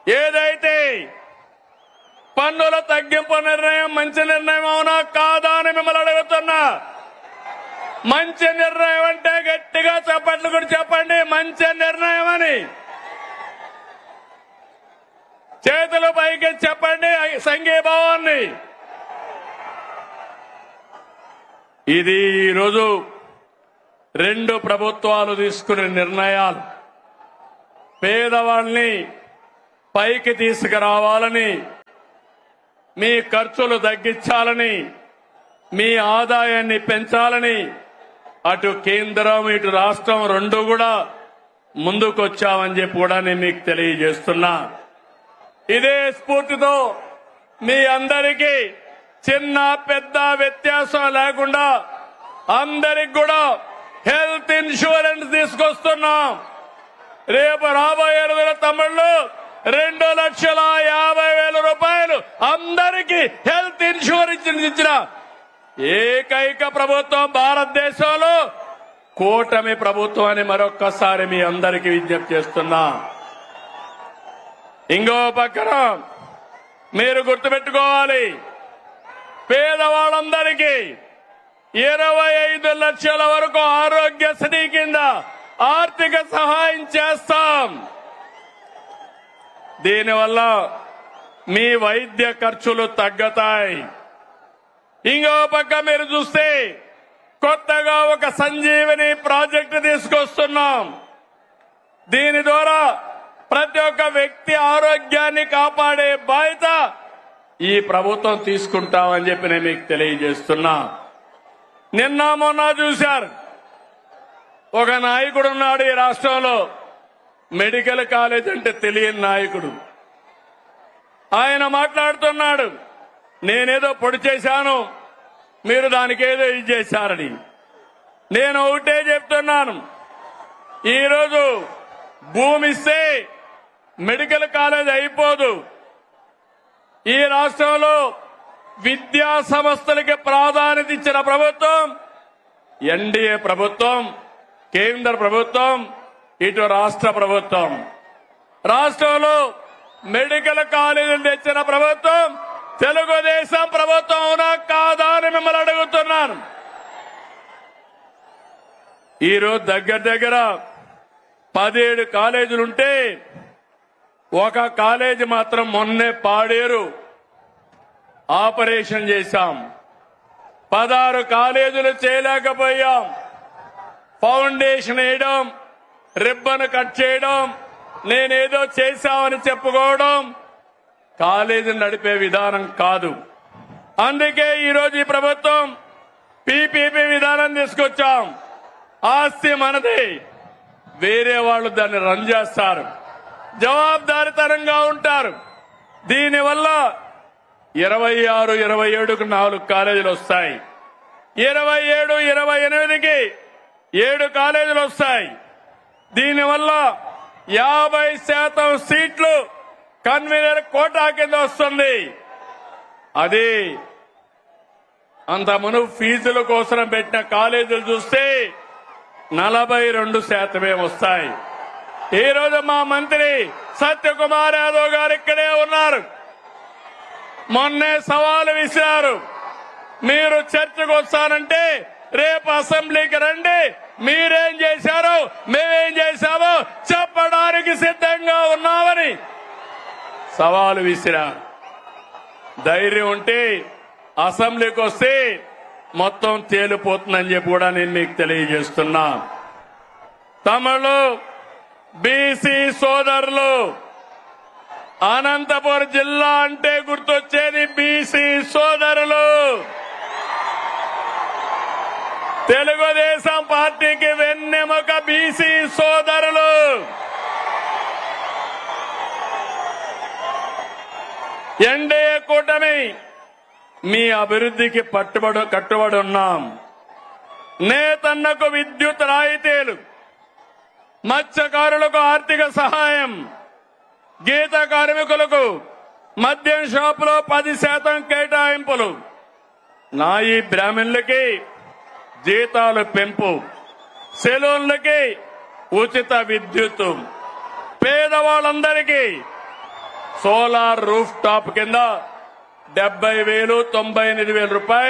ఏదైతే పన్నుల తగ్గింపు నిర్ణయం మంచి నిర్ణయం అవునా కాదా అని మిమ్మల్ని అడుగుతున్నా. మంచి నిర్ణయం అంటే గట్టిగా చప్పట్లు కూడా చెప్పండి, మంచి నిర్ణయం అని. చేతులు పైకి చెప్పండి సంఘీభావాన్ని. ఇది ఈరోజు రెండు ప్రభుత్వాలు తీసుకునే నిర్ణయాలు. పేదవాళ్ళని పైకి తీసుకురావాలని, మీ ఖర్చులు తగ్గించాలని, మీ ఆదాయాన్ని పెంచాలని అటు కేంద్రం ఇటు రాష్ట్రం రెండు కూడా ముందుకొచ్చామని చెప్పి కూడా నేను మీకు తెలియజేస్తున్నా. ఇదే స్ఫూర్తితో మీ అందరికీ చిన్న పెద్ద వ్యత్యాసం లేకుండా అందరికి కూడా హెల్త్ ఇన్సూరెన్స్ తీసుకొస్తున్నాం. రేపు రాబోయే రోజుల తమిళ్లు 2,50,000 రూపాయలు అందరికీ హెల్త్ ఇన్సూరెన్స్ ఇచ్చిన ఏకైక ప్రభుత్వం భారతదేశంలో కూటమి ప్రభుత్వం అని మరొక్కసారి మీ అందరికీ విజ్ఞప్తి చేస్తున్నా. ఇంకో పక్కన మీరు గుర్తుపెట్టుకోవాలి, పేదవాళ్ళందరికీ 25 లక్షల వరకు ఆరోగ్యశ్రీ కింద ఆర్థిక సహాయం చేస్తాం. దీనివల్ల మీ వైద్య ఖర్చులు తగ్గుతాయి. ఇంకో పక్క మీరు చూస్తే కొత్తగా ఒక సంజీవని ప్రాజెక్టు తీసుకొస్తున్నాం. దీని ద్వారా ప్రతి ఒక్క వ్యక్తి ఆరోగ్యాన్ని కాపాడే బాధ్యత ఈ ప్రభుత్వం తీసుకుంటామని చెప్పి నేను మీకు తెలియజేస్తున్నా. నిన్న మొన్న చూశారు, ఒక నాయకుడు ఉన్నాడు ఈ రాష్ట్రంలో, మెడికల్ కాలేజ్ అంటే తెలియని నాయకుడు. ఆయన మాట్లాడుతున్నాడు, నేనేదో పొడి చేశాను, మీరు దానికి ఏదో ఇది చేశారని. నేను ఒకటే చెప్తున్నాను, ఈరోజు భూమి ఇస్తే మెడికల్ కాలేజ్ అయిపోదు. ఈ రాష్ట్రంలో విద్యా సంస్థలకి ప్రాధాన్యత ఇచ్చిన ప్రభుత్వం ఎన్డీఏ ప్రభుత్వం, కేంద్ర ప్రభుత్వం, ఇటు రాష్ట్ర ప్రభుత్వం. రాష్ట్రంలో మెడికల్ కాలేజీలు తెచ్చిన ప్రభుత్వం తెలుగుదేశం ప్రభుత్వం అవునా కాదా అని మిమ్మల్ని అడుగుతున్నాను. ఈరోజు దగ్గర 17 కాలేజీలుంటే ఒక కాలేజీ మాత్రం మొన్నే పాడేరు ఆపరేషన్ చేశాం. 16 కాలేజీలు చేయలేకపోయాం. ఫౌండేషన్ వేయడం, రిబ్బన్ కట్ చేయడం, నేనేదో చేశామని చెప్పుకోవడం కాలేజీ నడిపే విధానం కాదు. అందుకే ఈరోజు ఈ ప్రభుత్వం పీపీపీ విధానం తీసుకొచ్చాం. ఆస్తి మనది, వేరే వాళ్ళు దాన్ని రన్ చేస్తారు, జవాబుదారీతనంగా ఉంటారు. దీనివల్ల 26, 27కు 4 కాలేజీలు వస్తాయి. 27, 28కి 7 కాలేజీలు వస్తాయి. దీనివల్ల 50% సీట్లు కన్వీనర్ కోటా కింద వస్తుంది. అది అంత మునుపు ఫీజుల కోసం పెట్టిన కాలేజీలు చూస్తే 42% వస్తాయి. ఈ రోజు మా మంత్రి సత్యకుమార్ యాదవ్ గారు ఇక్కడే ఉన్నారు. మొన్నే సవాలు విసిరారు, మీరు చర్చకు వస్తానంటే రేపు అసెంబ్లీకి రండి, మీరేం చేశారో మేమేం చేశామో చెప్పడానికి సిద్ధంగా ఉన్నామని సవాలు విసిరారు. ధైర్యం ఉంటే అసెంబ్లీకి వస్తే మొత్తం తేలిపోతుందని చెప్పి కూడా నేను మీకు తెలియజేస్తున్నా. తమిళ బీసీ సోదరులు, అనంతపురం జిల్లా అంటే గుర్తొచ్చేది బీసీ సోదరులు. తెలుగుదేశం పార్టీకి వెన్నెముక బీసీ సోదరులు. ఎన్డీఏ కూటమి మీ అభివృద్ధికి కట్టుబడి ఉన్నాం. నేతన్నకు విద్యుత్ రాయితీలు, మత్స్యకారులకు ఆర్థిక సహాయం, గీత కార్మికులకు మద్యం షాపులో 10% కేటాయింపులు, నాయి బ్రాహ్మణులకి జీతాలు పెంపు, సెలూన్లకి ఉచిత విద్యుత్, పేదవాళ్ళందరికీ సోలార్ రూఫ్ టాప్ కింద 70,000 98,000 రూపాయలు